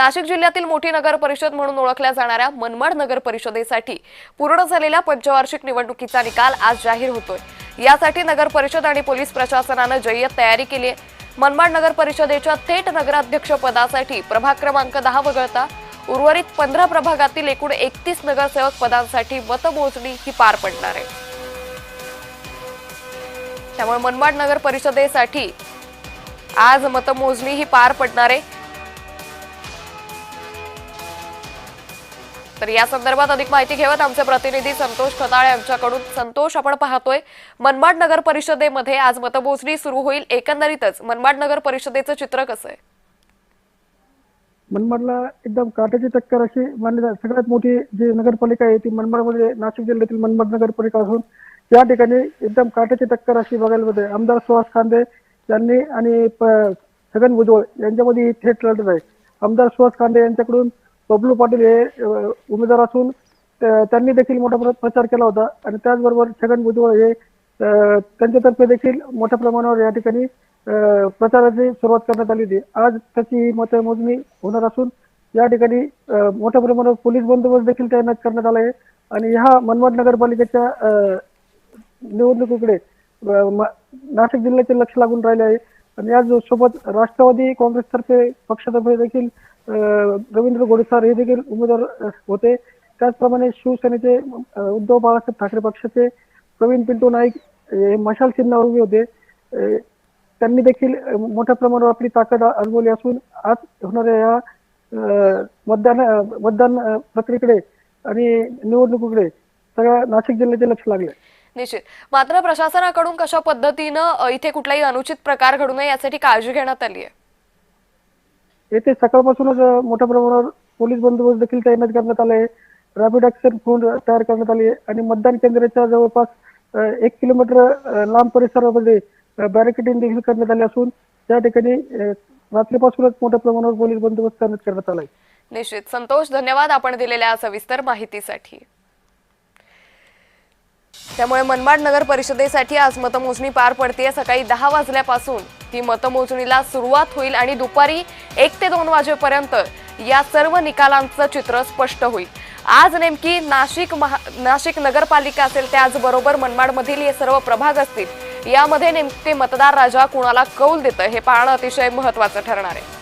नाशिक जिल्ह्यातील मोठी नगर परिषद म्हणून ओळखल्या जाणाऱ्या मनमाड नगर परिषदेसाठी पूर्ण झालेल्या पंचवार्षिक निवडणुकीचा निकाल आज जाहीर होतोय। यासाठी नगर परिषद आणि पोलीस प्रशासनाने जय्यत तयारी केली आहे। मनमाड नगर परिषदेच्या थेट नगराध्यक्ष पदासाठी प्रभाग क्रमांक 10 वगळता उर्वरित 15 प्रभागातील एकूण 31 नगरसेवक पदांसाठी मतमोजणी ही पार पडणार आहे। त्यामुळे मनमाड नगर परिषदेसाठी आज मतमोजणी ही पार पडणार आहे। तर या संदर्भात अधिक माहिती घेऊयात आमचे प्रतिनिधी संतोष खताळे यांच्याकडून। संतोष, आपण पाहतोय मनमाड नगर परिषदेमध्ये आज मतमोजणी सुरू होईल। एकंदरीतच मनमाड नगर परिषदेचं चित्र कसं आहे? मनमाडला एकदम काट्याची टक्कर अशी मानली जाते। सगळ्यात मोठी जी नगरपालिका आहे ती मनमाडमध्ये नाशिक जिल्ह्यातील मनमाड नगरपालिका असून या ठिकाणी एकदम काट्याची टक्कर अशी बघायला मिळते। आमदार सुहास खांदे यांनी आणि छगन भुजबळ यांच्यामध्ये ही थेट लढत आहे। आमदार सुहास खांदे यांच्याकडून बबलू पाटील हे उमेदवार असून त्यांनी देखील मोठा प्रचार केला होता आणि त्याचबरोबर छगन भुजबळ हे त्यांच्यातर्फे देखील मोठ्या प्रमाणावर या ठिकाणी प्रचाराची सुरुवात करण्यात आली होती। आज त्याची मतमोजणी होणार असून या ठिकाणी मोठ्या प्रमाणावर पोलीस बंदोबस्त देखील तैनात करण्यात आला आहे आणि ह्या मनमाड नगरपालिकेच्या निवडणुकीकडे नाशिक जिल्ह्याचे लक्ष लागून राहिले आहे आणि याच सोबत राष्ट्रवादी काँग्रेसतर्फे पक्षातर्फे देखील रवींद्र घोडेसर हे देखील उमेदवार होते। त्याचप्रमाणे शिवसेनेचे उद्धव बाळासाहेब ठाकरे पक्षाचे प्रवीण पिंटू नाईक हे मशाल चिन्हावर उभे होते। त्यांनी देखील मोठ्या प्रमाणावर आपली ताकद अजमावली असून आज होणाऱ्या या मतदान प्रक्रियेकडे आणि निवडणुकीकडे सगळ्या नाशिक जिल्ह्याचे लक्ष लागले। निश्चित। मात्र प्रशासनाकडून कशा पद्धतीनं इथे कुठलाही अनुचित प्रकार घडू नये यासाठी काळजी घेण्यात आली आहे? येथे सकाळपासूनच मोठ्या प्रमाणावर पोलीस बंदोबस्त देखील तैनात करण्यात आला आहे। रॅपिड ऍक्शन फोर्स तयार करण्यात आली आहे आणि मतदान केंद्राच्या जवळपास 1 किलोमीटर लांब परिसरामध्ये बॅरिकेडिंग देखील करण्यात आली असून त्या ठिकाणी रात्रीपासूनच मोठ्या प्रमाणावर पोलीस बंदोबस्त तैनात करण्यात आला आहे। निश्चित। संतोष, धन्यवाद आपण दिलेल्या सविस्तर माहितीसाठी। त्यामुळे मनमाड नगर परिषदेसाठी आज मतमोजणी पार पडते। सकाळी 10 वाजल्यापासून ही मतमोजणीला सुरुवात होईल आणि दुपारी 1 ते 2 वाजेपर्यंत या सर्व निकालांचं चित्र स्पष्ट होईल। आज नेमकी नाशिक नगरपालिका असेल, त्याचबरोबर मनमाडमधील हे सर्व प्रभाग असतील, यामध्ये नेमके मतदार राजा कुणाला कौल देतं हे पाहणं अतिशय महत्त्वाचं ठरणार आहे।